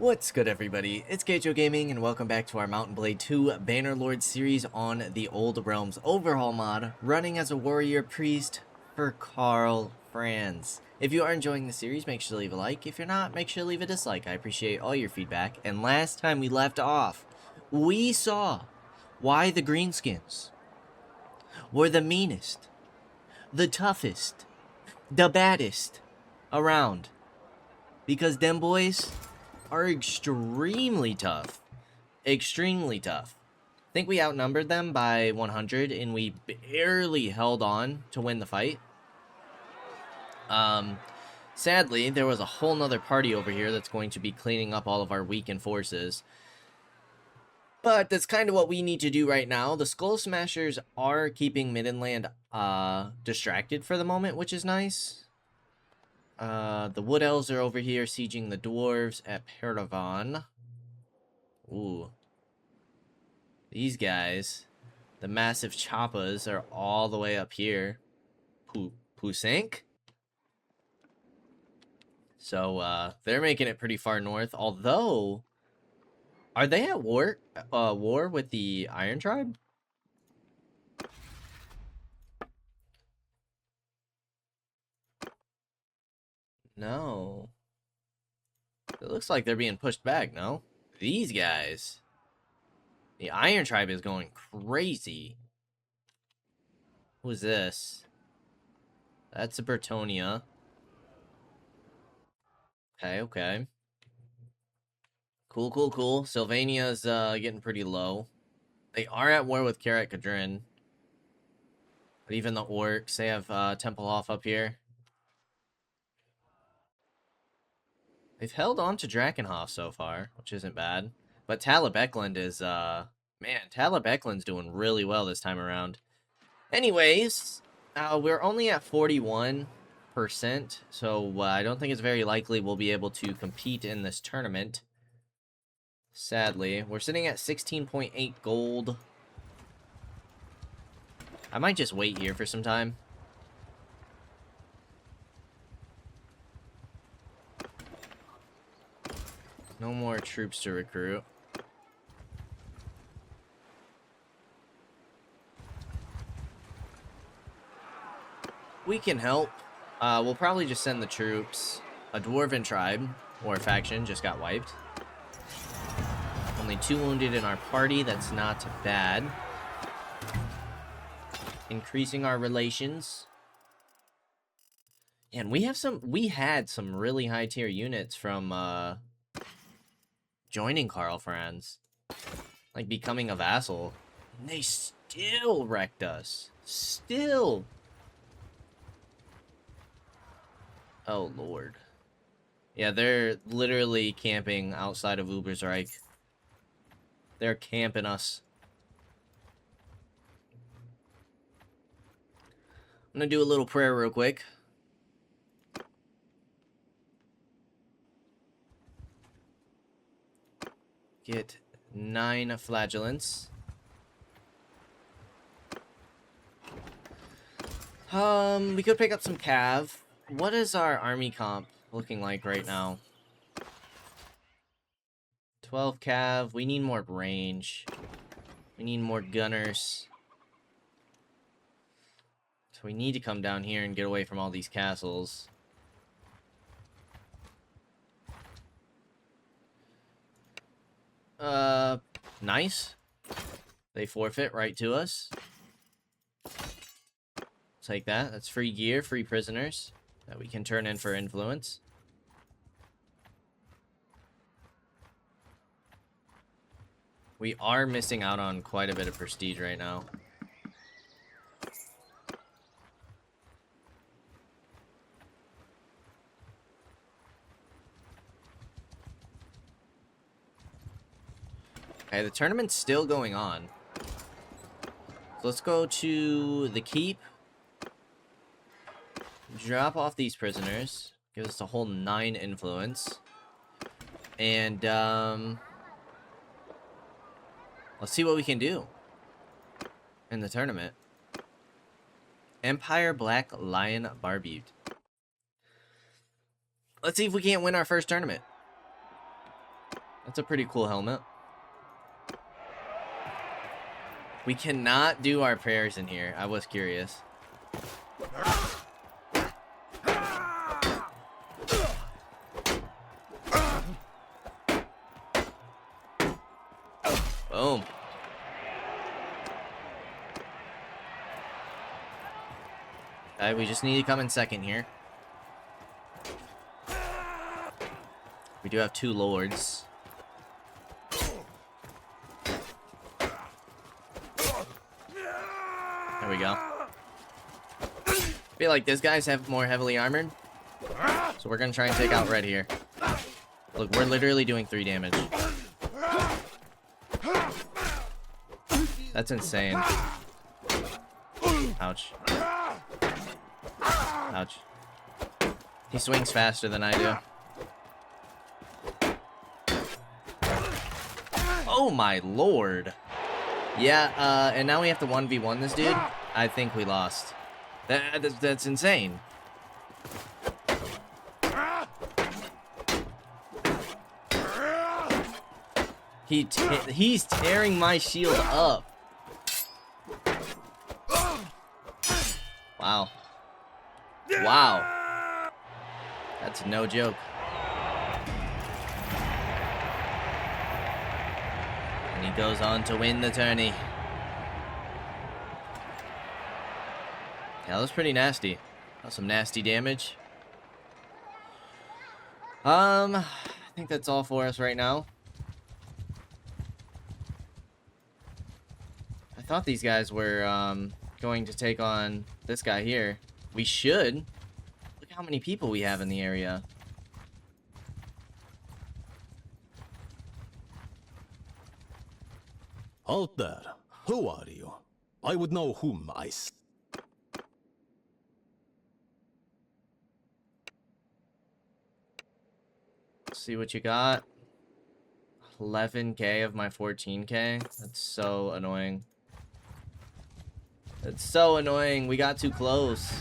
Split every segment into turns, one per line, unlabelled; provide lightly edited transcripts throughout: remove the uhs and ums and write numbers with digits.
What's good, everybody? It's Kaige-O Gaming, and welcome back to our Mount & Blade 2 Bannerlord series on the Old Realms Overhaul mod, running as a warrior priest for KARL, FRANZ. If you are enjoying the series, make sure to leave a like. If you're not, make sure to leave a dislike. I appreciate all your feedback. And last time we left off, we saw why the Greenskins were the meanest, the toughest, the baddest around. Because them boys are extremely tough. Extremely tough. I think we outnumbered them by 100, and we barely held on to win the fight. Sadly, there was a whole nother party over here that's going to be cleaning up all of our weakened forces. But that's kind of what we need to do right now. The Skull Smashers are keeping Middenland distracted for the moment, which is nice. The Wood Elves are over here sieging the Dwarves at Paravan. Ooh. These guys, the massive Chappas, are all the way up here. Pusank? So, they're making it pretty far north. Although, are they at war with the Iron Tribe? No. It looks like they're being pushed back, no? These guys. The Iron Tribe is going crazy. Who's this? That's a Bertonia. Okay. Cool. Sylvania's getting pretty low. They are at war with Karat Kadrin. But even the Orcs, they have Templehof up here. They've held on to Drakenhof so far, which isn't bad. But Talabecland is, man, Talabecland's doing really well this time around. Anyways, we're only at 41%, so I don't think it's very likely we'll be able to compete in this tournament. Sadly, we're sitting at 16.8 gold. I might just wait here for some time. No more troops to recruit. We can help. We'll probably just send the troops. A Dwarven tribe, or faction, just got wiped. Only 2 wounded in our party. That's not bad. Increasing our relations. And we had some really high tier units from joining KARL, FRANZ. Like becoming a vassal. And they still wrecked us. Still. Oh, Lord. Yeah, they're literally camping outside of Ubersreich. They're camping us. I'm gonna do a little prayer real quick. Get 9 flagellants. We could pick up some cav. What is our army comp looking like right now? 12 cav. We need more range. We need more gunners. So we need to come down here and get away from all these castles. Nice. They forfeit right to us. Take that. That's free gear, free prisoners that we can turn in for influence. We are missing out on quite a bit of prestige right now. Okay, the tournament's still going on. So let's go to the keep. Drop off these prisoners. Give us a whole 9 influence. And, let's see what we can do in the tournament. Empire Black Lion Barbute. Let's see if we can't win our first tournament. That's a pretty cool helmet. We cannot do our prayers in here. I was curious. Boom. Okay, we just need to come in second here. We do have 2 lords. There we go. I feel like these guys have more heavily armored. So we're gonna try and take out red here. Look, we're literally doing 3 damage. That's insane. Ouch. Ouch. He swings faster than I do. Oh my lord. Yeah, and now we have to 1v1 this dude. I think we lost. That's insane. He's tearing my shield up. Wow. Wow. That's no joke. And he goes on to win the tourney. Yeah, that was pretty nasty. That was some nasty damage. I think that's all for us right now. I thought these guys were going to take on this guy here. We should. Look how many people we have in the area.
Halt there. Who are you? I would know whom I...
See what you got. 11k of my 14k. That's so annoying. It's so annoying. We got too close.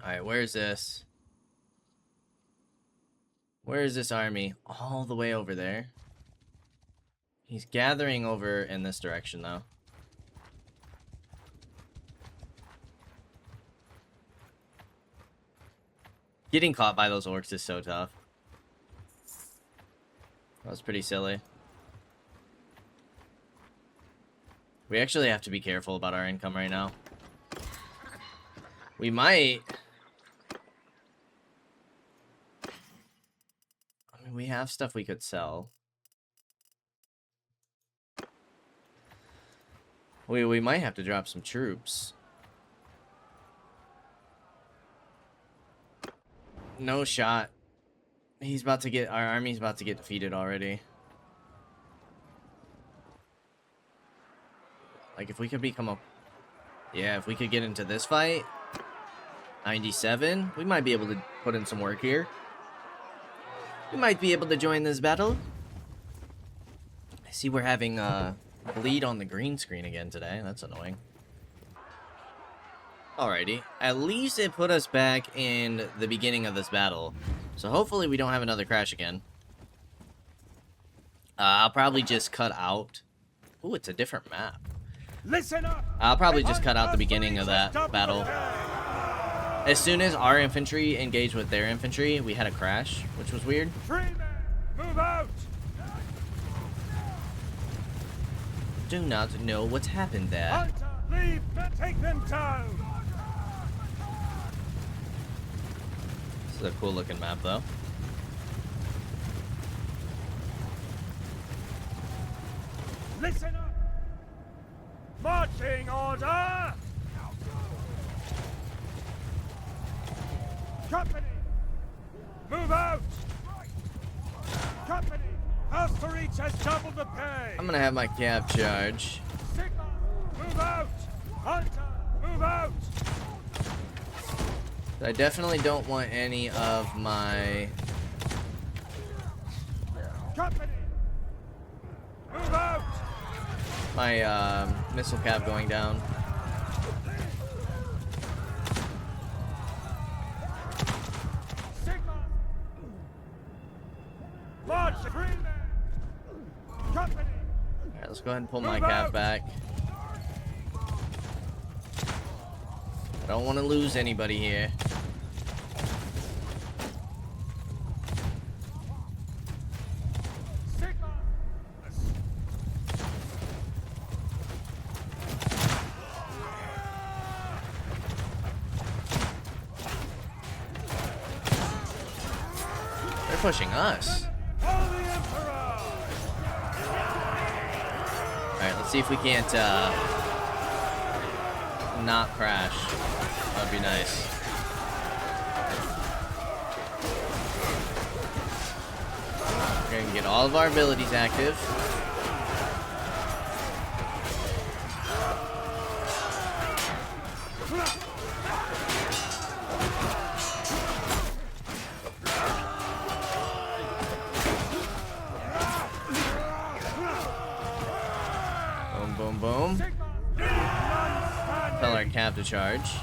Alright, where's this? Where is this army? All the way over there. He's gathering over in this direction, though. Getting caught by those orcs is so tough. That was pretty silly. We actually have to be careful about our income right now. We might... I mean, we have stuff we could sell. We might have to drop some troops. No shot. He's about to get... Our army's about to get defeated already. Like, if we could become a... Yeah, if we could get into this fight... 97. We might be able to put in some work here. We might be able to join this battle. I see we're having bleed on the green screen again today. That's annoying. Alrighty. At least it put us back in the beginning of this battle. So hopefully we don't have another crash again. I'll probably just cut out... Ooh, it's a different map.
Listen up.
I'll probably just cut out the beginning of that battle. As soon as our infantry engaged with their infantry, we had a crash, which was weird.
Freemen, move out.
Do not know what's happened there.
Hunter, leave to take them down.
This is a cool looking map, though.
Listen up. Marching order. Company, move out. Company, house for each has double the pay.
I'm gonna have my cab charge.
Sigma, move out. Hunter, move out.
I definitely don't want any of my...
Company, move out.
My missile cap going down.
March 3 men! Company!
Alright, let's go ahead and pull my calf back. I don't want to lose anybody here.
Sigma!
They're pushing us.
Follow the Emperor!
Alright, let's see if we can't, not crash. That'd be nice. We're gonna get all of our abilities active. Boom, boom, boom. Tell our cab to charge.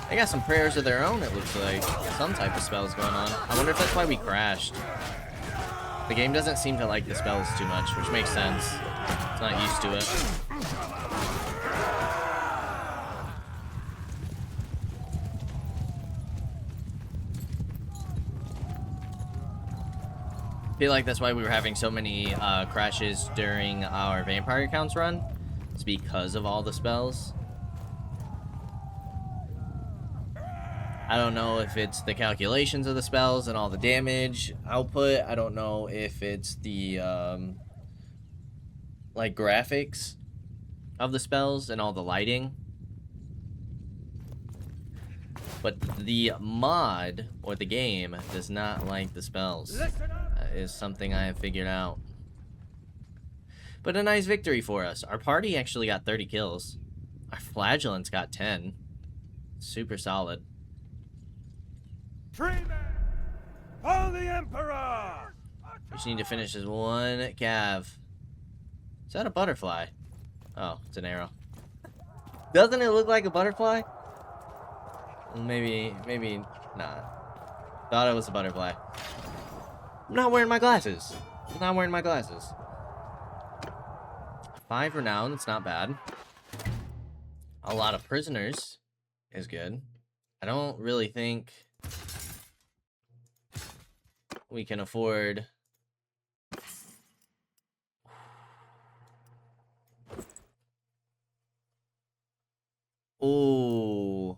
They got some prayers of their own, it looks like. Some type of spells going on. I wonder if that's why we crashed. The game doesn't seem to like the spells too much, which makes sense. It's not used to it. I feel like that's why we were having so many crashes during our vampire accounts run. It's because of all the spells. I don't know if it's the calculations of the spells and all the damage output. I don't know if it's the like graphics of the spells and all the lighting. But the mod or the game does not like the spells. That is something I have figured out. But a nice victory for us. Our party actually got 30 kills. Our flagellants got 10. Super solid.
3 men! Follow the Emperor!
We just need to finish this one cav. Is that a butterfly? Oh, it's an arrow. Doesn't it look like a butterfly? Maybe not. Thought it was a butterfly. I'm not wearing my glasses. I'm not wearing my glasses. 5 renown, it's not bad. A lot of prisoners is good. I don't really think we can afford... Ooh.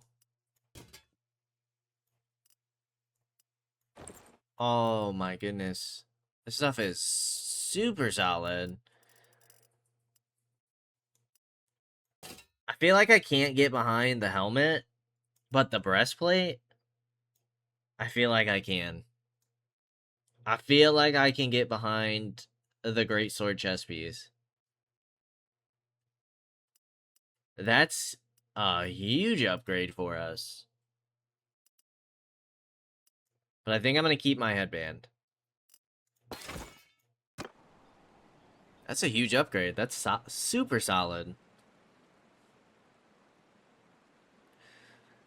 Oh my goodness. This stuff is super solid. I feel like I can't get behind the helmet, but the breastplate, I feel like I can. I feel like I can get behind the great sword chest piece. That's a huge upgrade for us. But I think I'm going to keep my headband. That's a huge upgrade. That's super solid.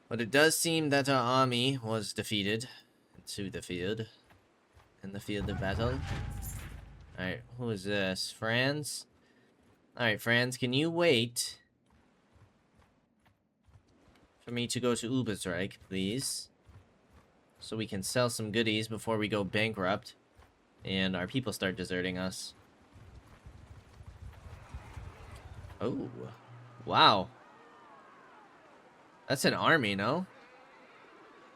But it does seem that our army was defeated into the field. In the field of battle. Alright, who is this? Franz? Alright, Franz, can you wait for me to go to Ubersreich, please? So we can sell some goodies before we go bankrupt and our people start deserting us. Oh, wow. That's an army, no?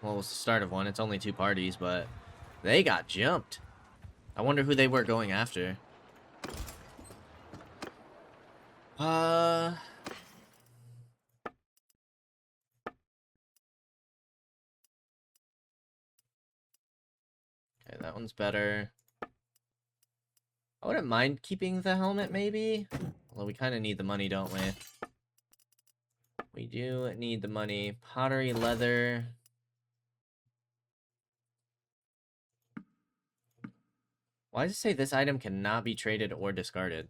Well, it was the start of one. It's only 2 parties, but they got jumped. I wonder who they were going after. Okay, that one's better. I wouldn't mind keeping the helmet, maybe. Although we kind of need the money, don't we? We do need the money. Pottery, leather. Why does it say this item cannot be traded or discarded?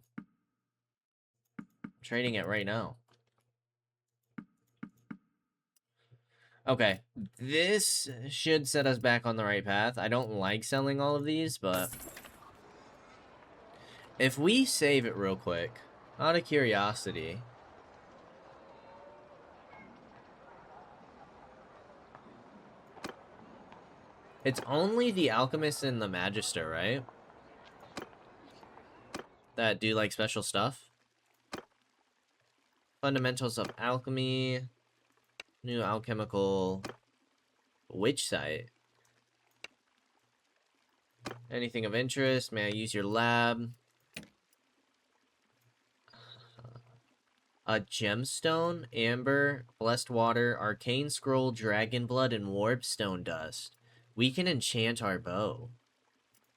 I'm trading it right now. Okay, this should set us back on the right path. I don't like selling all of these, but if we save it real quick, out of curiosity, it's only the Alchemist and the Magister, right? That do like special stuff. Fundamentals of Alchemy. New alchemical witch site. Anything of interest? May I use your lab? A gemstone, amber, blessed water, arcane scroll, dragon blood, and warpstone dust. We can enchant our bow.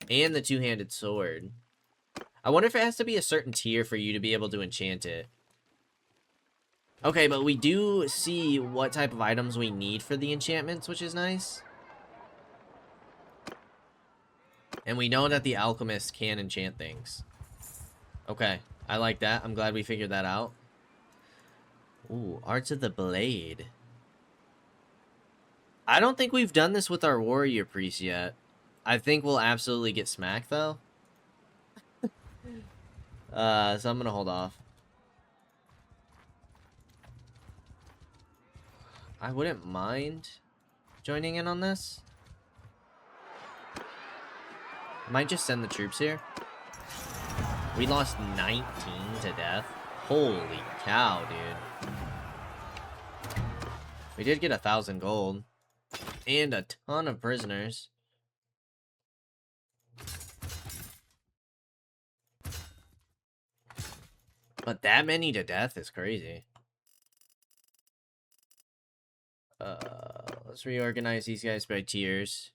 And the two-handed sword. I wonder if it has to be a certain tier for you to be able to enchant it. Okay, but we do see what type of items we need for the enchantments, which is nice. And we know that the alchemist can enchant things. Okay, I like that. I'm glad we figured that out. Ooh, Arts of the Blade. I don't think we've done this with our warrior priest yet. I think we'll absolutely get smacked, though. So I'm gonna hold off. I wouldn't mind joining in on this. Might just send the troops here. We lost 19 to death. Holy cow, dude. We did get 1,000 gold. And a ton of prisoners. But that many to death is crazy. Let's reorganize these guys by tiers.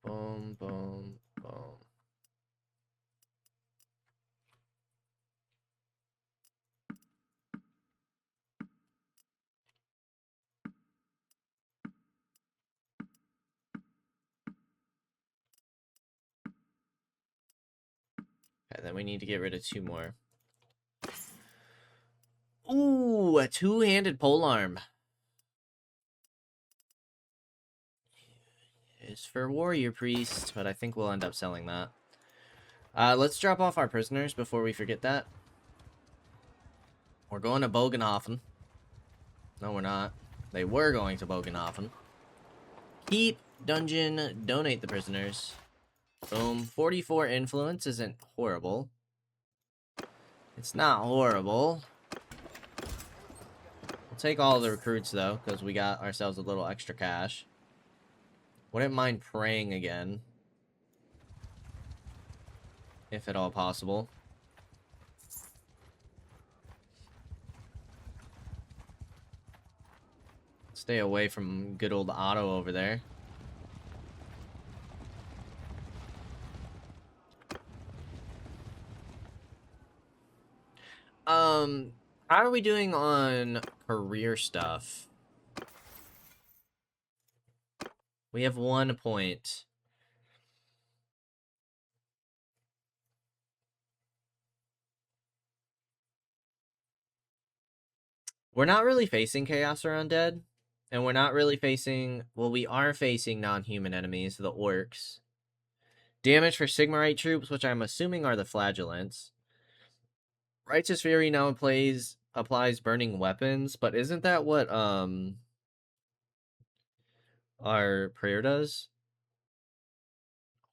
Boom, boom, boom. Okay, then we need to get rid of 2 more. Ooh, a two-handed polearm. It's for warrior priest, but I think we'll end up selling that. Let's drop off our prisoners before we forget that. We're going to Bogenhofen. No, we're not. They were going to Bogenhofen. Keep, dungeon, donate the prisoners. Boom. 44 influence isn't horrible. It's not horrible. We'll take all the recruits, though, because we got ourselves a little extra cash. Wouldn't mind praying again. If at all possible. Stay away from good old Otto over there. How are we doing on career stuff? We have 1 point. We're not really facing Chaos or Undead. And we're not really facing... Well, we are facing non-human enemies, the orcs. Damage for Sigmarite troops, which I'm assuming are the flagellants. Righteous Fury now applies burning weapons, but isn't that what our prayer does?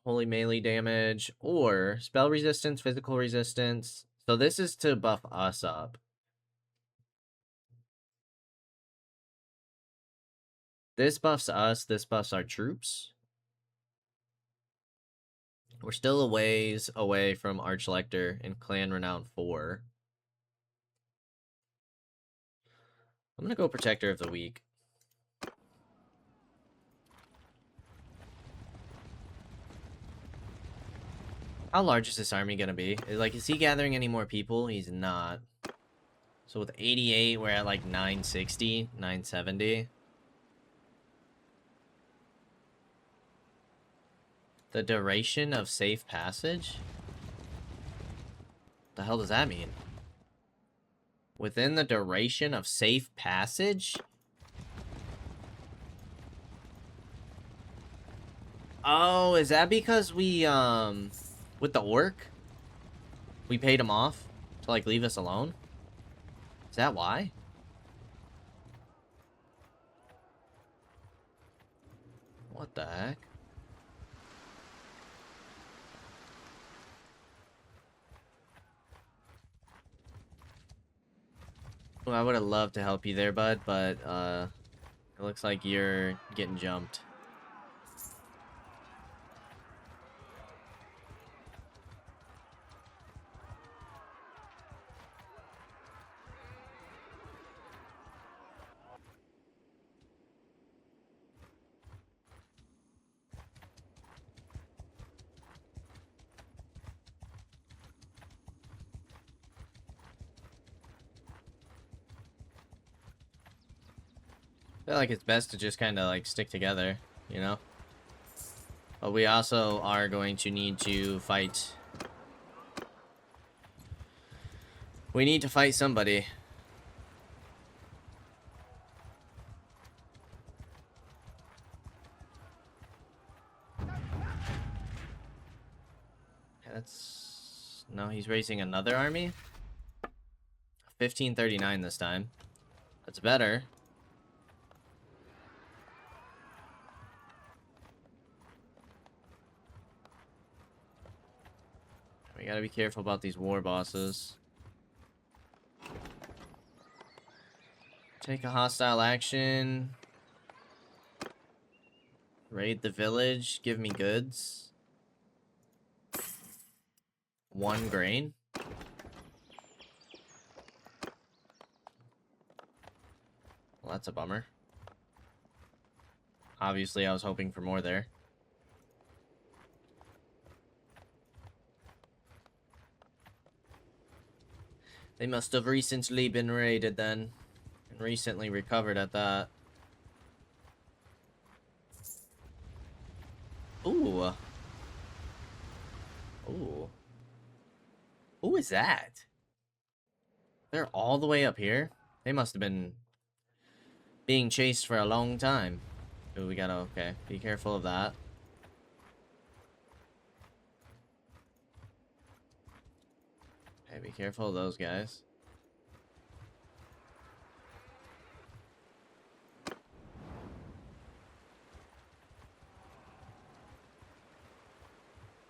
Holy melee damage or spell resistance, physical resistance. So this is to buff us up. This buffs us, this buffs our troops. We're still a ways away from Archlector and Clan Renown 4. I'm gonna go Protector of the Weak. How large is this army gonna be? Is he gathering any more people? He's not. So with 88, we're at like 960, 970. The duration of safe passage? What the hell does that mean? Within the duration of safe passage? Oh, is that because we, with the orc? We paid him off to, like, leave us alone? Is that why? What the heck? Well, I would have loved to help you there, bud, but, it looks like you're getting jumped. I feel like it's best to just kind of like stick together, you know? But we also are going to need to fight. We need to fight somebody. That's... No, he's raising another army? 1539 this time. That's better. We gotta be careful about these war bosses. Take a hostile action. Raid the village. Give me goods. 1 grain. Well, that's a bummer. Obviously, I was hoping for more there. They must have recently been raided then. And recently recovered at that. Ooh. Ooh. Who is that? They're all the way up here? They must have been being chased for a long time. Ooh, we gotta, okay. Be careful of that. Okay, be careful of those guys.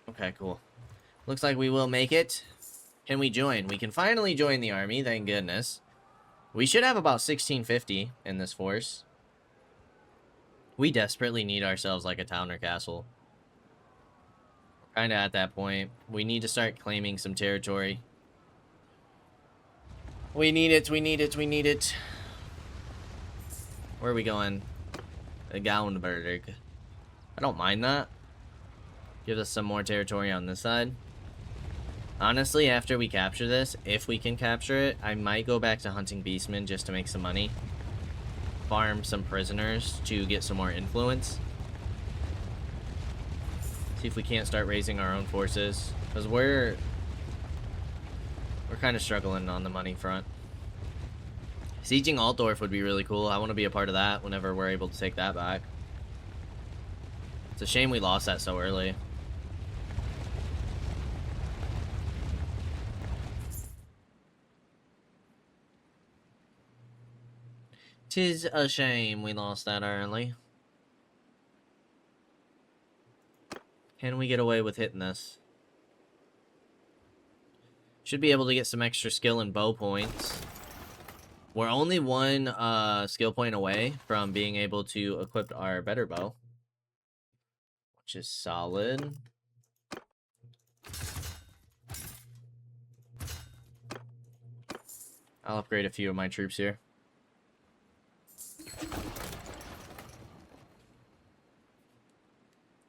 Okay, cool. Looks like we will make it. Can we join? We can finally join the army, thank goodness. We should have about 1650 in this force. We desperately need ourselves like a town or castle. Kinda at that point. We need to start claiming some territory. We need it, we need it, we need it. Where are we going? The Gauenberg. I don't mind that. Gives us some more territory on this side. Honestly, after we capture this, if we can capture it, I might go back to hunting beastmen just to make some money. Farm some prisoners to get some more influence. See if we can't start raising our own forces. Because we're kind of struggling on the money front. Sieging Altdorf would be really cool. I want to be a part of that whenever we're able to take that back. It's a shame we lost that so early. Tis a shame we lost that early. Can we get away with hitting this? Should be able to get some extra skill and bow points. We're only 1 skill point away from being able to equip our better bow, which is solid. I'll upgrade a few of my troops here.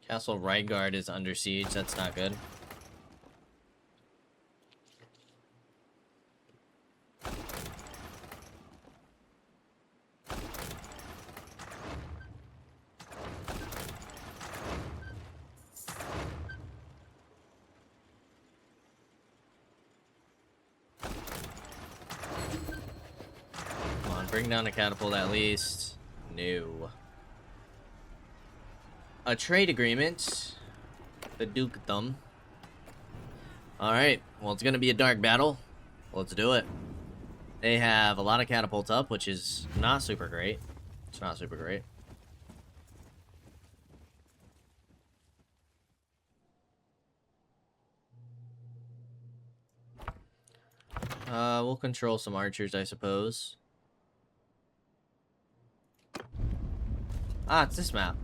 Castle Reitgard is under siege. That's not good. Bring down a catapult at least. No. A trade agreement. The dukedom. Alright, well, it's gonna be a dark battle. Let's do it. They have a lot of catapults up, which is not super great. It's not super great. We'll control some archers, I suppose. Ah, it's this map.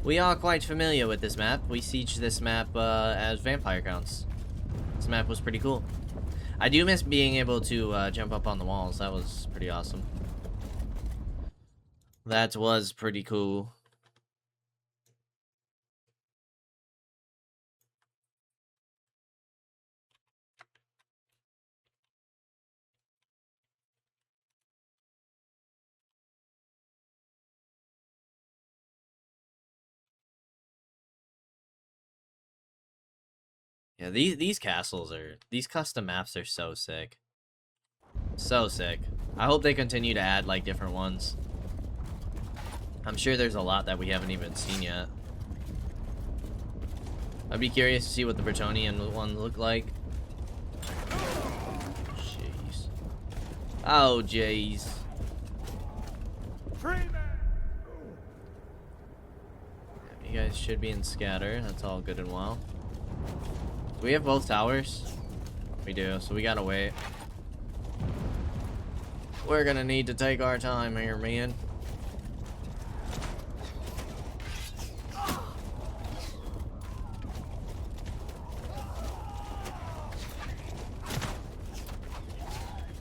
We are quite familiar with this map. We sieged this map as vampire counts. This map was pretty cool. I do miss being able to jump up on the walls. That was pretty awesome. That was pretty cool. Yeah, these castles are, these custom maps are so sick. So sick. I hope they continue to add like different ones. I'm sure there's a lot that we haven't even seen yet. I'd be curious to see what the Bretonian ones look like. Jeez. Oh, jeez. You guys should be in scatter. That's all good and well. Do we have both towers? We do, so we gotta wait. We're gonna need to take our time here, man.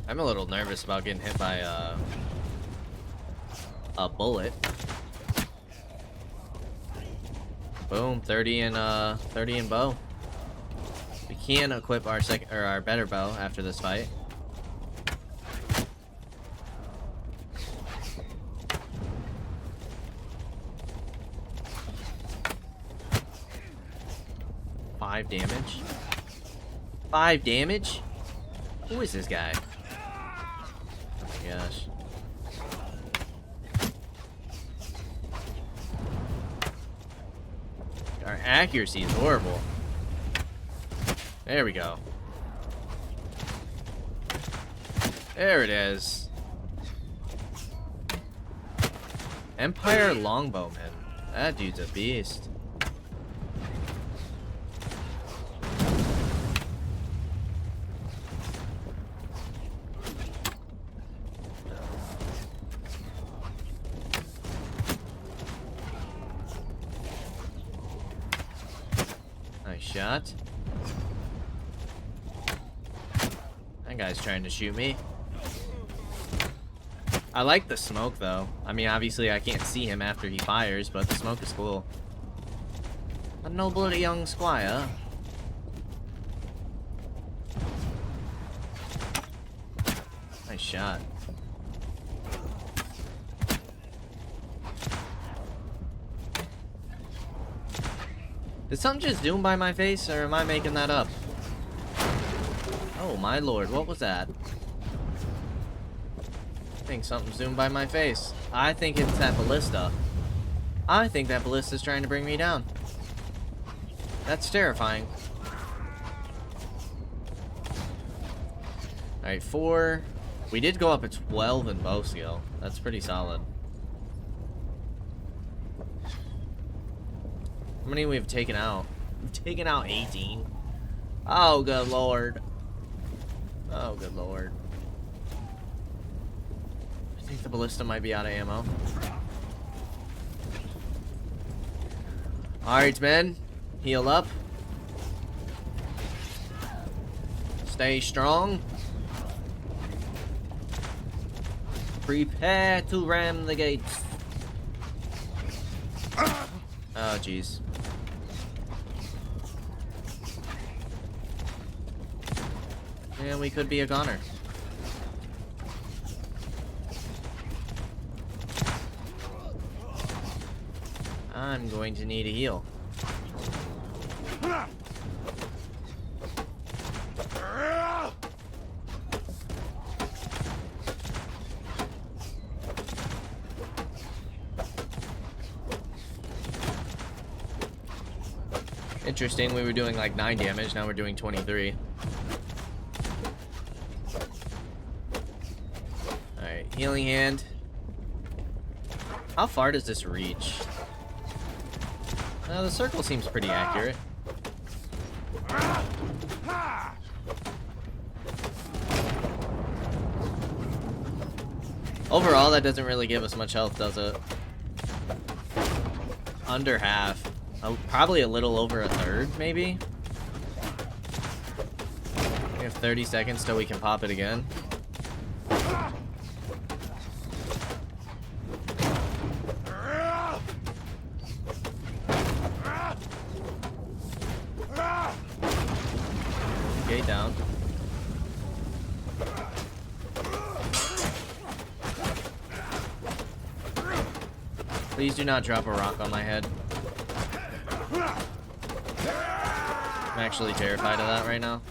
I'm a little nervous about getting hit by a bullet. Boom, 30 and bow. We can equip our our better bow after this fight. Five damage. 5 damage? Who is this guy? Oh my gosh. Our accuracy is horrible. There we go. There it is. Empire Longbowman. That dude's a beast. Nice shot. That guy's trying to shoot me. I like the smoke though. I mean, obviously I can't see him after he fires, but the smoke is cool. A noble young squire. Nice shot. Did something just zoom by my face, or am I making that up? Oh my lord, what was that? I think something zoomed by my face. I think it's that ballista. I think that ballista's trying to bring me down. That's terrifying. Alright, 4. We did go up at 12 in bow skill. That's pretty solid. How many we've taken out? We've taken out 18. Oh, good lord. Oh, good lord. I think the ballista might be out of ammo. Alright, men. Heal up. Stay strong. Prepare to ram the gates. Oh, jeez. Yeah, we could be a goner. I'm going to need a heal. Interesting, we were doing like 9 damage, now we're doing 23. Alright, healing hand. How far does this reach? The circle seems pretty accurate. Overall, that doesn't really give us much health, does it? Under half. Oh, probably a little over a third, maybe? We have 30 seconds till we can pop it again. Gate down. Please do not drop a rock on my head. I'm actually terrified of that right now.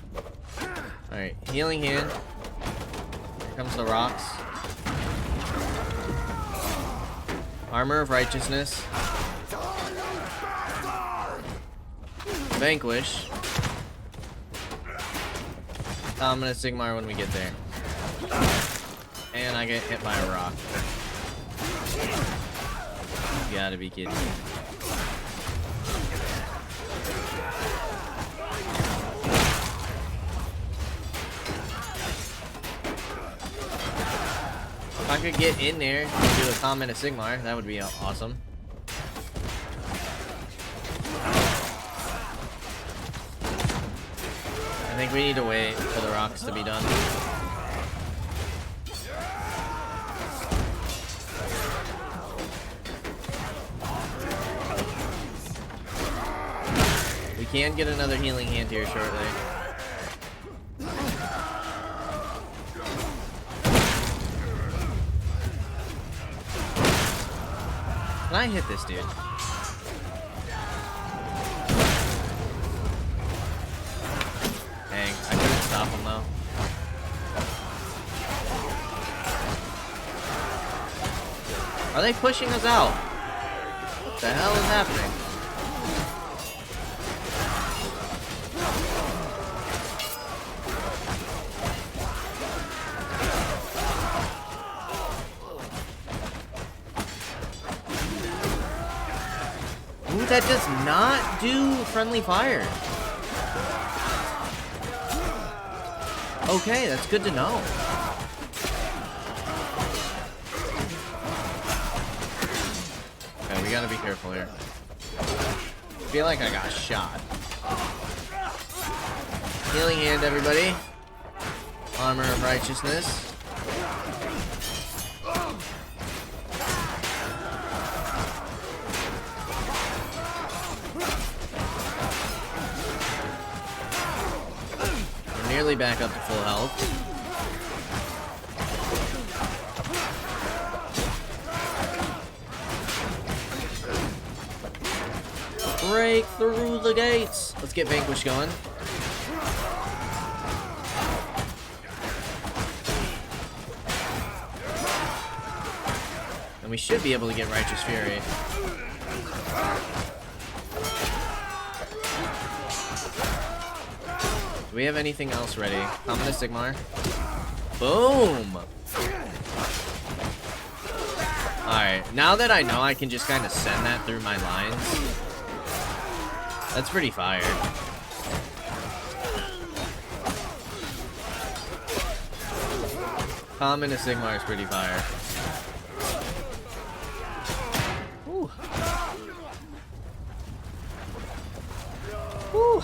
Alright, healing hand. Here comes the rocks. Armor of Righteousness. Vanquish. I'm gonna Sigmar when we get there. And I get hit by a rock. You gotta be kidding me. If I could get in there and do a comment of Sigmar, that would be awesome. I think we need to wait for the rocks to be done. We can get another healing hand here shortly. Can I hit this dude? Dang, I couldn't stop him though. Are they pushing us out? What the hell is happening? Ooh, that does not do friendly fire. Okay, that's good to know. Okay, we gotta be careful here. I feel like I got shot. Healing hand, everybody. Armor of Righteousness. We're nearly back up to full health. Break through the gates. Let's get Vanquish going. And we should be able to get Righteous Fury. Do we have anything else ready? Common to Sigmar. Boom! Alright, now that I know I can just kind of send that through my lines. That's pretty fire. Common to Sigmar is pretty fire. Woo. Woo.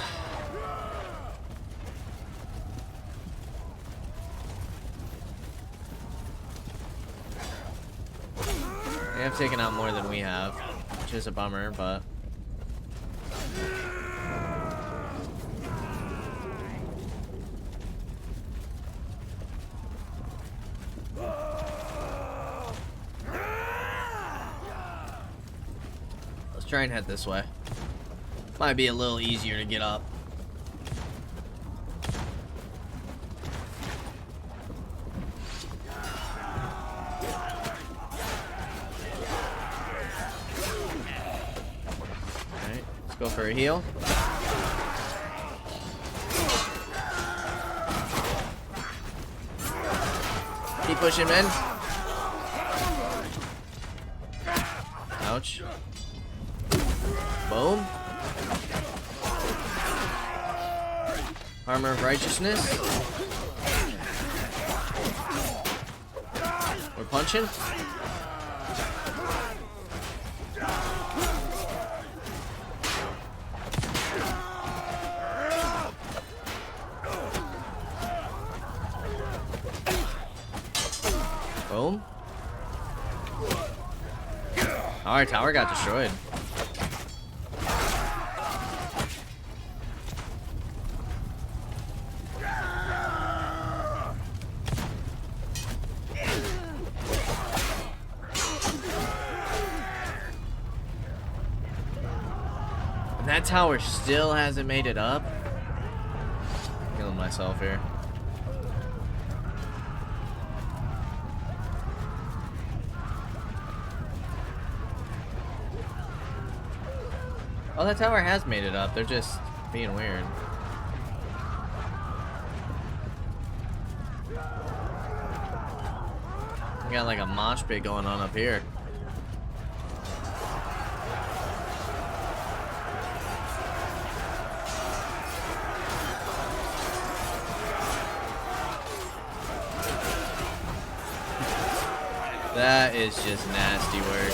They have taken out more than we have, which is a bummer, but... Let's try and head this way. Might be a little easier to get up. Alright, let's go for a heal. Keep pushing, men. Ouch. Boom. Armor of Righteousness. We're punching. Boom. Our tower got destroyed. And that tower still hasn't made it up. I'm killing myself here. Oh, that tower has made it up. They're just being weird. We got like a mosh pit going on up here. That is just nasty work.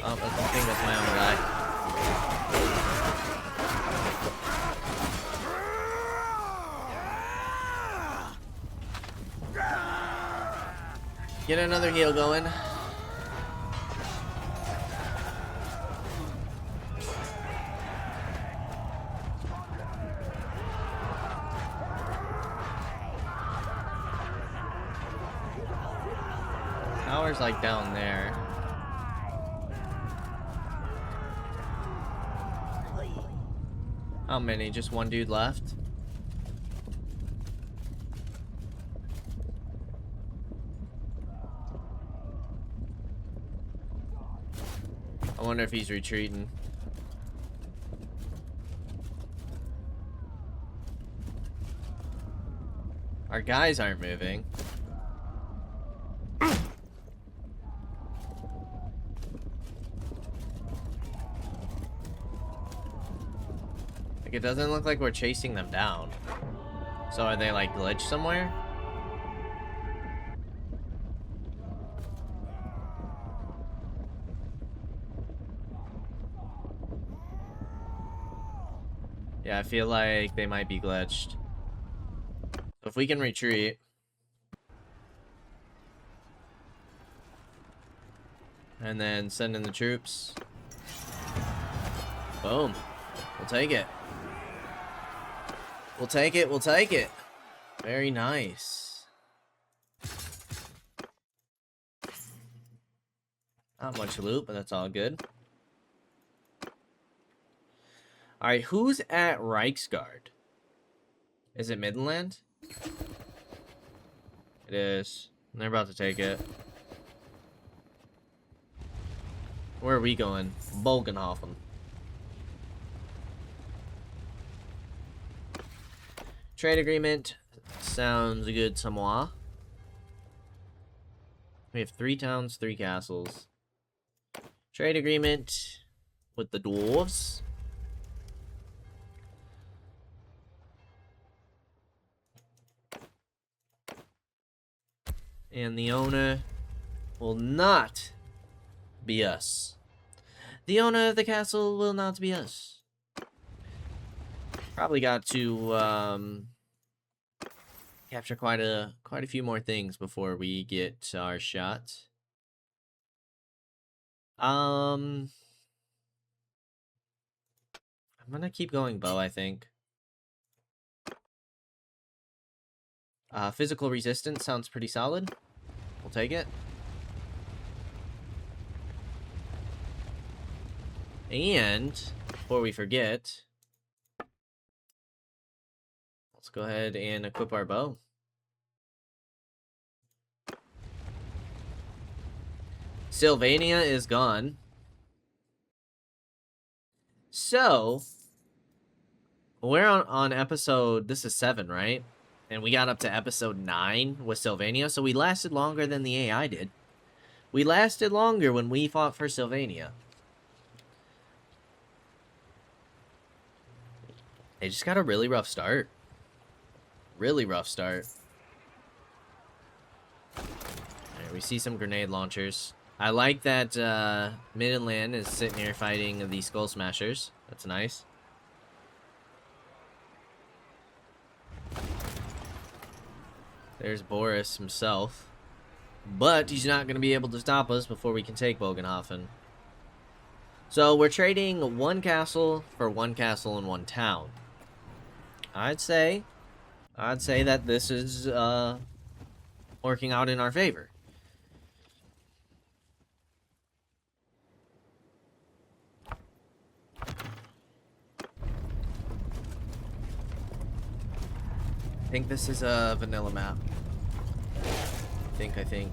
Oh, I think that's my own guy. Get another heal going. Tower's like down there. How many? Just one dude left? I wonder if he's retreating. Our guys aren't moving. Like, it doesn't look like we're chasing them down. So are they like glitched somewhere? Yeah, I feel like they might be glitched. So if we can retreat. And then send in the troops. Boom. We'll take it. We'll take it, we'll take it. Very nice. Not much loot, but that's all good. Alright, who's at Reichsguard? Is it Midland? It is. They're about to take it. Where are we going? Bogenhofen. Trade agreement sounds good to moi. We have 3 towns, 3 castles. Trade agreement with the dwarves. And the owner will not be us. The owner of the castle will not be us. Probably got to capture quite a few more things before we get our shot. I'm gonna keep going bow, I think. Physical resistance sounds pretty solid. We'll take it. And before we forget, let's go ahead and equip our bow. Sylvania is gone. So, we're on episode, this is 7, right? And we got up to episode 9 with Sylvania, so we lasted longer than the AI did. We lasted longer when we fought for Sylvania. They just got a really rough start. Really rough start. Alright, we see some grenade launchers. I like that Mid and Land is sitting here fighting the Skull Smashers. That's nice. There's Boris himself. But he's not going to be able to stop us before we can take Bogenhofen. So we're trading 1 castle for 1 castle and 1 town. I'd say that this is working out in our favor. I think this is a vanilla map. I think.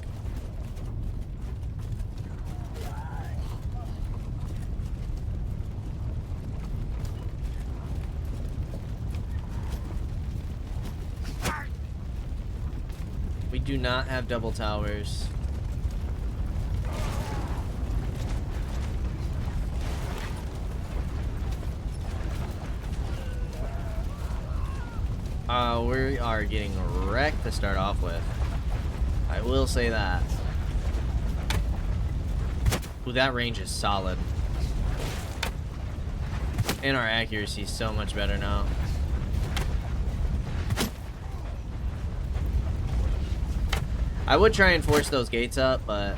We do not have double towers. We are getting wrecked to start off with. I will say that. Ooh, that range is solid. And our accuracy is so much better now. I would try and force those gates up, but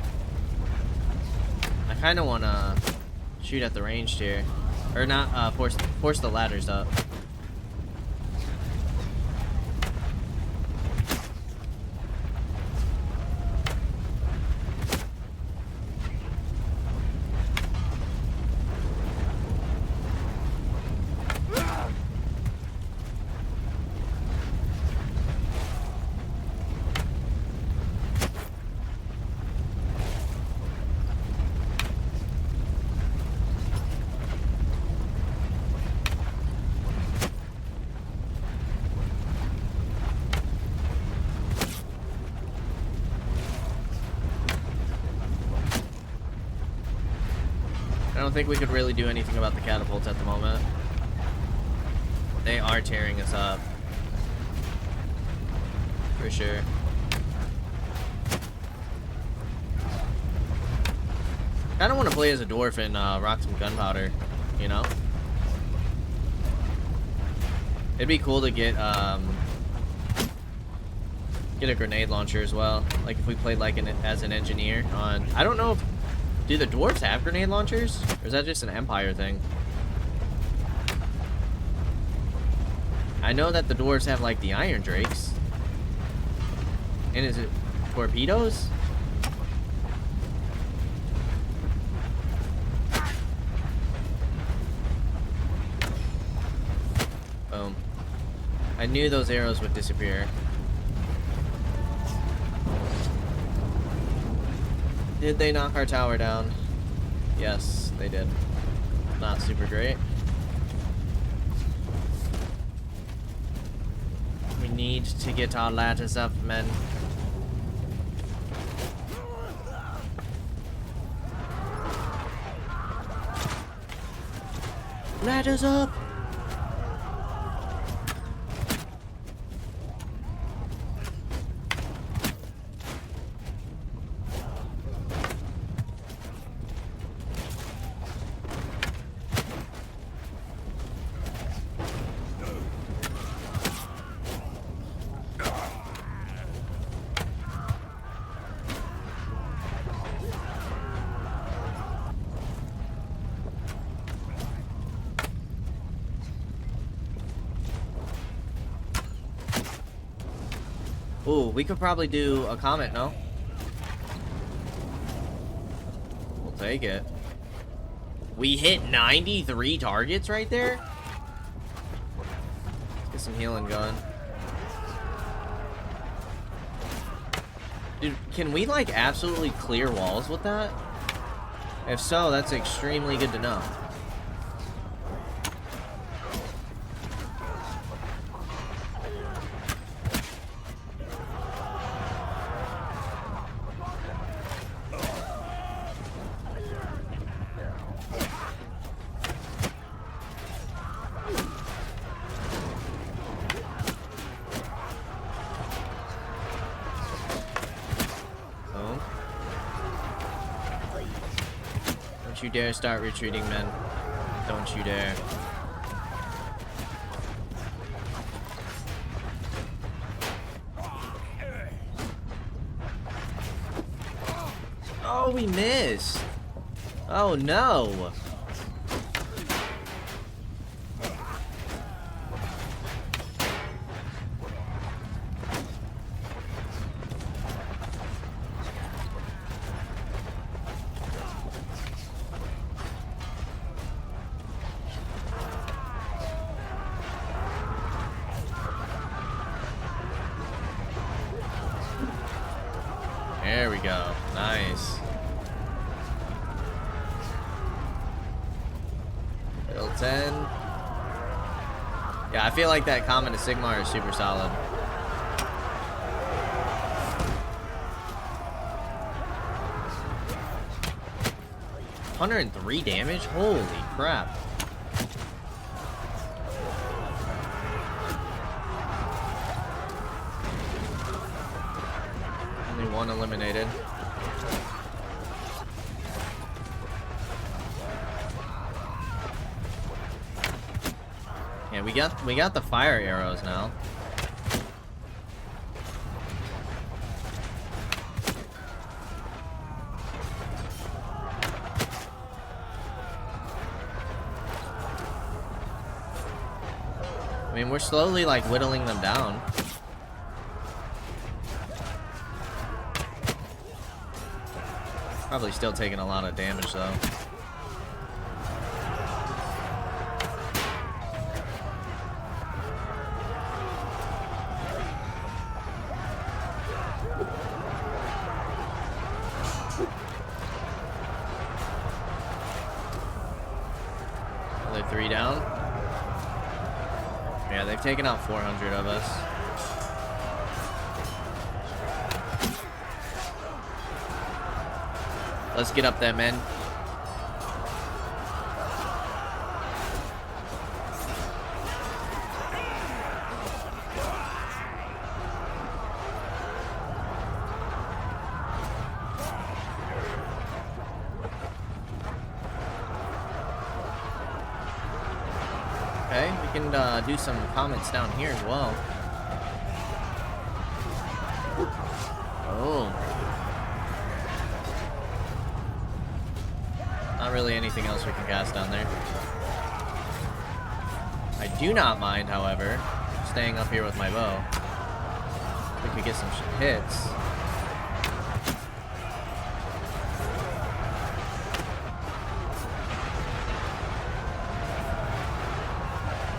I kind of want to shoot at the range here. Or not, force the ladders up. I don't think we could really do anything about the catapults at the moment. They are tearing us up. For sure. I don't want to play as a dwarf and rock some gunpowder, you know? It'd be cool to get a grenade launcher as well. Like if we played like as an engineer on... I don't know if... Do the dwarves have grenade launchers? Or is that just an Empire thing? I know that the dwarves have like the Iron Drakes. And is it torpedoes? Boom. I knew those arrows would disappear. Did they knock our tower down? Yes, they did. Not super great. We need to get our ladders up, men. Ladders up! Ooh, we could probably do a comet, no? We'll take it. We hit 93 targets right there? Let's get some healing going. Dude, can we, like, absolutely clear walls with that? If so, that's extremely good to know. Don't you dare start retreating, men. Don't you dare. Oh, we missed. Oh, no. There we go. Nice. Bill 10. Yeah, I feel like that Common to Sigmar is super solid. $103 damage? Holy crap. Only one eliminated. Yeah, we got the fire arrows now. I mean, we're slowly like whittling them down. Probably still taking a lot of damage though. Another 3 down. Yeah, they've taken out 400 of us. Let's get up there, men. Okay, we can do some comments down here as well. Oh. Not really anything else we can cast down there. I do not mind, however, staying up here with my bow. We could get some hits.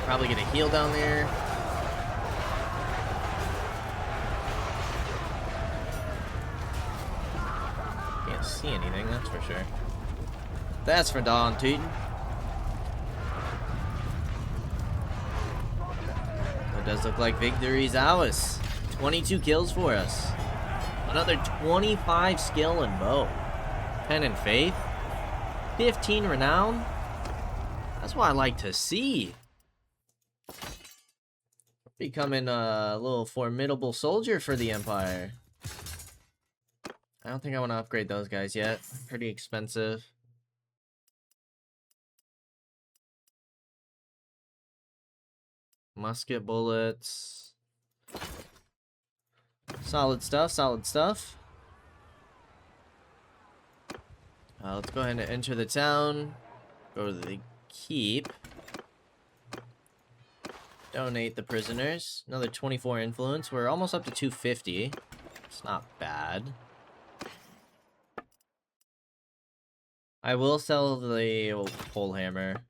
Probably get a heal down there. Can't see anything, that's for sure. That's for Dawn Tootin'. It does look like victory's ours. 22 kills for us. Another 25 skill and bow. 10 in faith. 15 renown. That's what I like to see. Becoming a little formidable soldier for the Empire. I don't think I want to upgrade those guys yet. Pretty expensive. Musket bullets. Solid stuff, solid stuff. Let's go ahead and enter the town. Go to the keep. Donate the prisoners. Another 24 influence. We're almost up to 250. It's not bad. I will sell the pole hammer.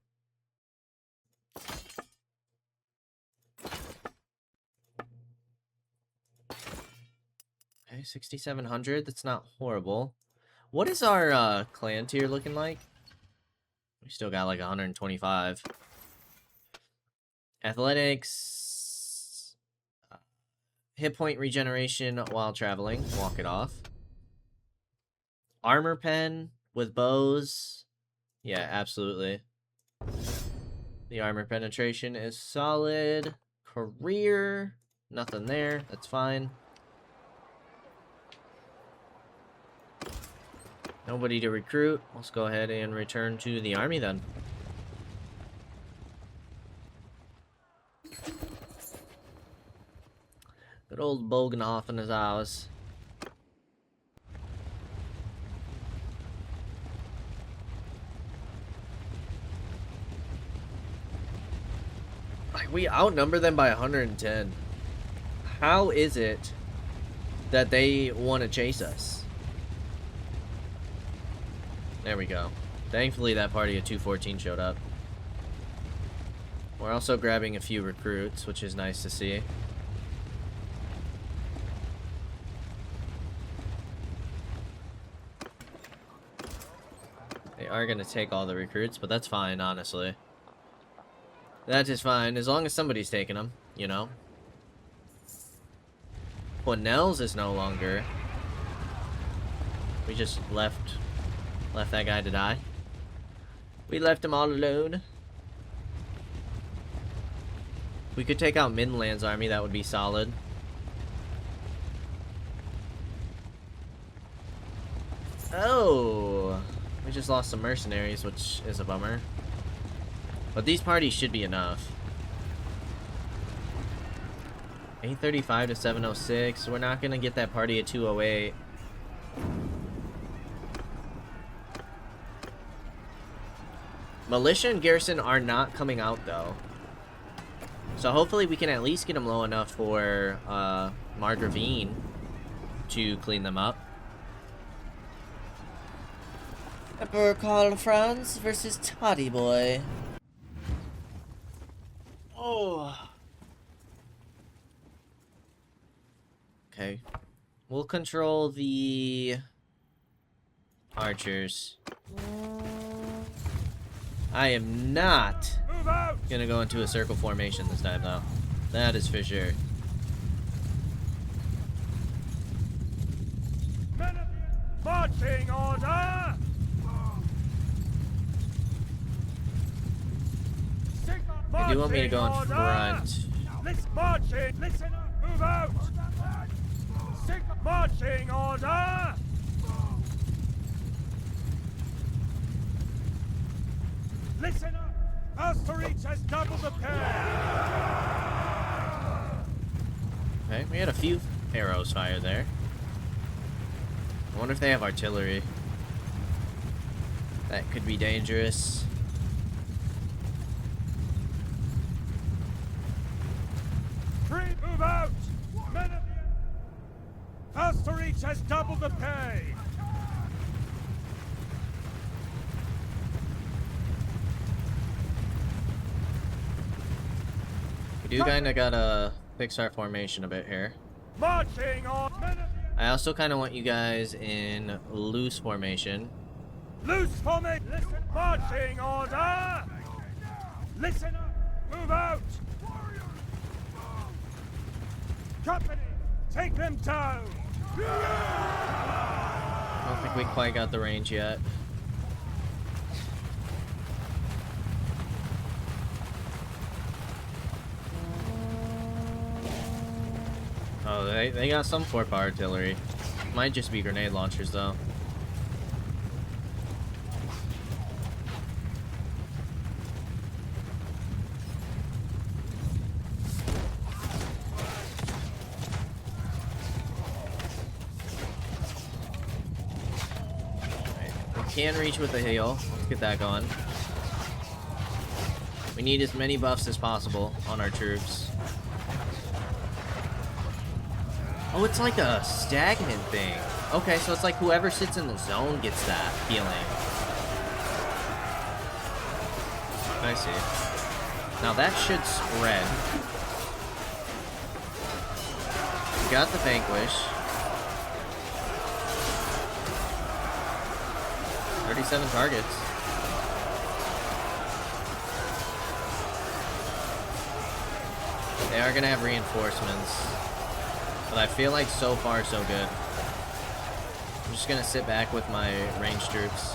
Okay, 6,700. That's not horrible. What is our clan tier looking like? We still got like 125. Athletics. Hit point regeneration while traveling. Walk it off. Armor pen with bows. Yeah, absolutely. The armor penetration is solid. Career. Nothing there. That's fine. Nobody to recruit. Let's go ahead and return to the army then. Good old Boganoff in his house. We outnumber them by 110. How is it that they want to chase us? There we go. Thankfully, that party of 214 showed up. We're also grabbing a few recruits, which is nice to see. They are going to take all the recruits, but that's fine, honestly. That is fine, as long as somebody's taking them, you know? Quinnell's is no longer. We just left that guy to die. We left him all alone. We could take out Midland's army, that would be solid. Oh! We just lost some mercenaries, which is a bummer. But these parties should be enough. 835 to 706. We're not going to get that party at 208. Militia and Garrison are not coming out, though. So hopefully we can at least get them low enough for Margravine to clean them up. Emperor KARL FRANZ versus Toddy Boy. Oh. Okay. We'll control the archers. I am not gonna go into a circle formation this time, though. That is for sure.
Marching order!
They do want me to go in front.
Marching! Listen up! Move out! Marching order! Listen up! Austerlitz has doubled the pay!
Okay, we had a few arrows fired there. I wonder if they have artillery. That could be dangerous.
Move out! Men of the Austerlitz has doubled the pay!
We do kinda gotta fix our formation a bit here.
Marching on!
I also kinda want you guys in loose formation.
Loose formation! Listen! Marching order! Listen up! Move out! Company! Take them down!
I don't think we quite got the range yet. Oh, they got some 4-power artillery. Might just be grenade launchers, though. Can reach with the hail. Let's get that going. We need as many buffs as possible on our troops. Oh, it's like a stagnant thing. Okay, so it's like whoever sits in the zone gets that feeling. I see. Now that should spread. We got the Vanquish. 37 targets. They are gonna have reinforcements, but I feel like so far so good. I'm just gonna sit back with my ranged troops.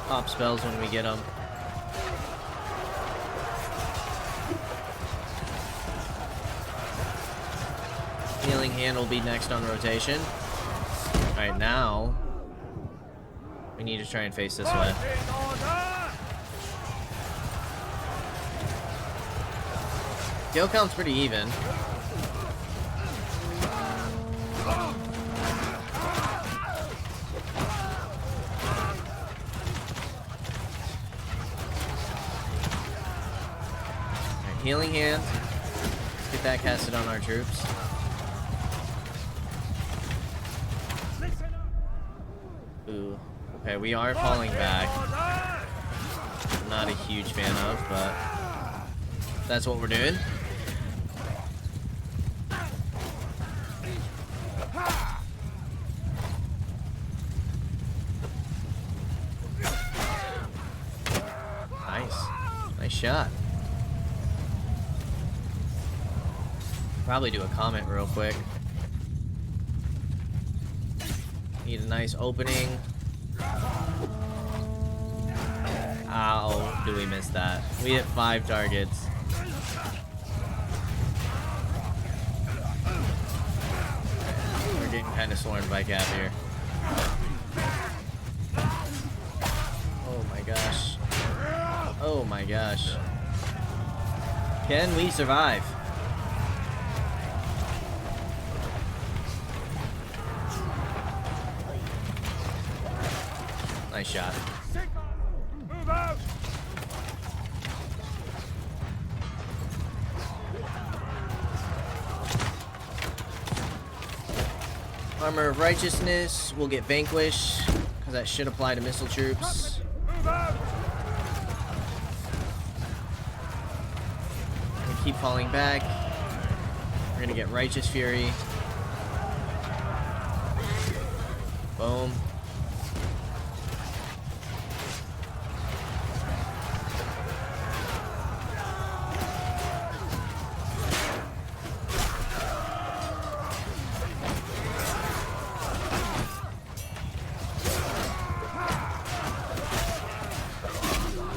Pop spells when we get them. Healing hand will be next on rotation. Alright, now we need to try and face this way. Kill count's pretty even. Alright, healing hand. Let's get that casted on our troops. Ooh. Okay, we are falling back. I'm not a huge fan of, but that's what we're doing. Nice. Nice shot. Probably do a comment real quick. Need a nice opening. Ow, do we miss that? We hit 5 targets. We're getting kind of swarmed by Cap here. Oh my gosh. Oh my gosh. Can we survive? Nice shot.
Move out!
Armor of Righteousness will get Vanquish, because that should apply to missile troops.
Move out!
We keep falling back. We're gonna get Righteous Fury. Boom.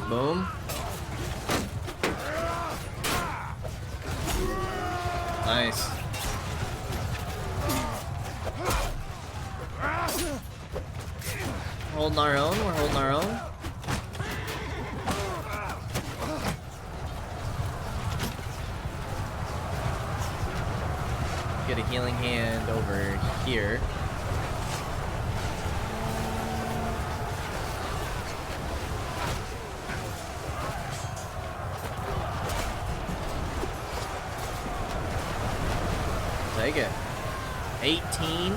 Boom. Nice. Holding our own. We're holding our own. Get a healing hand over here. Take it. 18.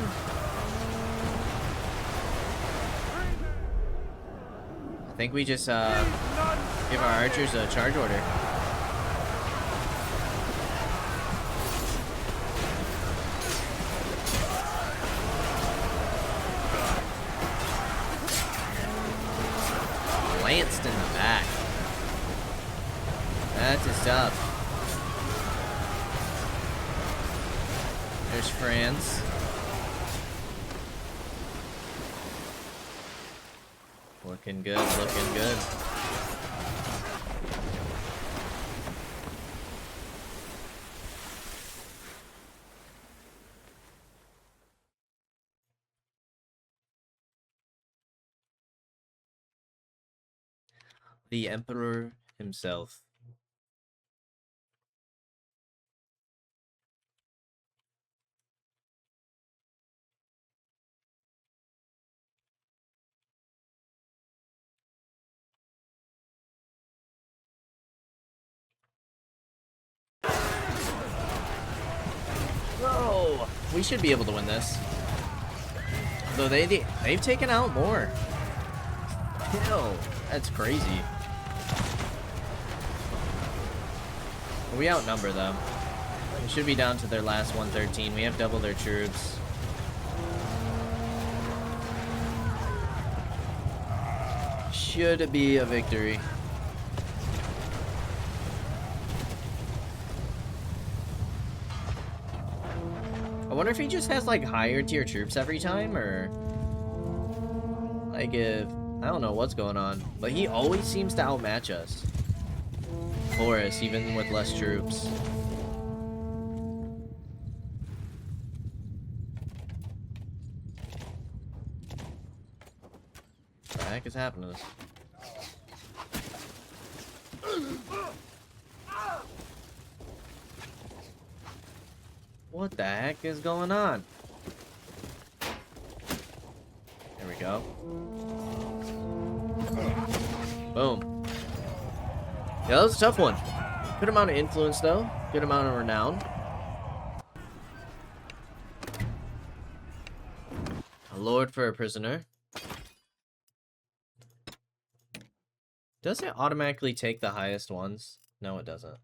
I think we just give our archers a charge order. Lanced in the back. That is tough. There's FRANZ. Looking good, looking good. The Emperor himself. Whoa! We should be able to win this. Though they've taken out more. Kill. That's crazy. We outnumber them. We should be down to their last 113. We have double their troops. should be a victory. I wonder if he just has like higher tier troops every time, or like if I don't know what's going on, but he always seems to outmatch us. Boris, even with less troops. What the heck is happening to us? What the heck is going on? There we go. Boom. Yeah, that was a tough one. Good amount of influence, though. Good amount of renown. A lord for a prisoner. Does it automatically take the highest ones? No, it doesn't.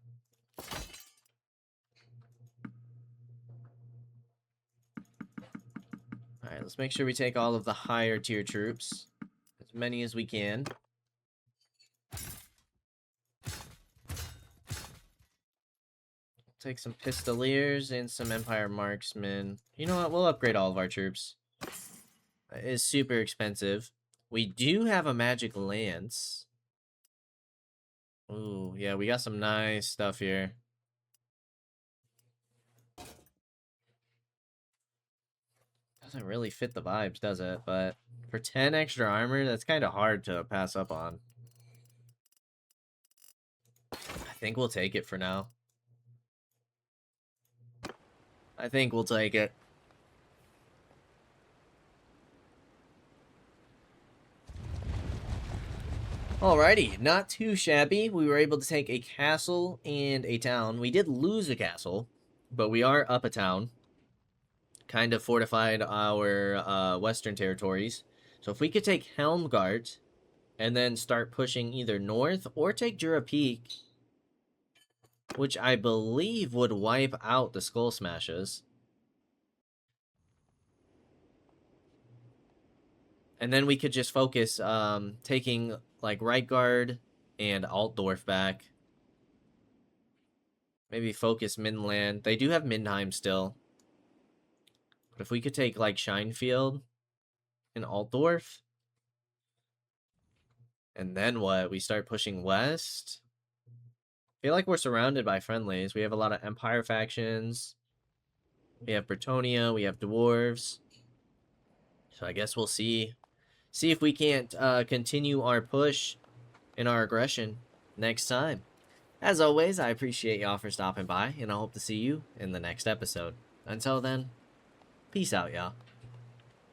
Alright, let's make sure we take all of the higher tier troops. As many as we can. Take some Pistoliers and some Empire Marksmen. You know what? We'll upgrade all of our troops. It is super expensive. We do have a Magic Lance. Ooh, yeah, we got some nice stuff here. Doesn't really fit the vibes, does it? But for 10 extra armor, that's kind of hard to pass up on. I think we'll take it for now. I think we'll take it. Alrighty, not too shabby. We were able to take a castle and a town. We did lose a castle, but we are up a town. Kind of fortified our western territories. So if we could take Helmgart and then start pushing either north or take Jura Peak, which I believe would wipe out the Skull Smashes. And then we could just focus taking like Right Guard and Altdorf back. Maybe focus Midland. They do have Mindheim still. But if we could take like Scheinfield and Altdorf. And then what? We start pushing west? I feel like we're surrounded by friendlies. We have a lot of Empire factions. We have Bretonia. We have Dwarves. So I guess we'll see if we can't continue our push and our aggression next time. As always, I appreciate y'all for stopping by, and I hope to see you in the next episode. Until then, peace out, y'all.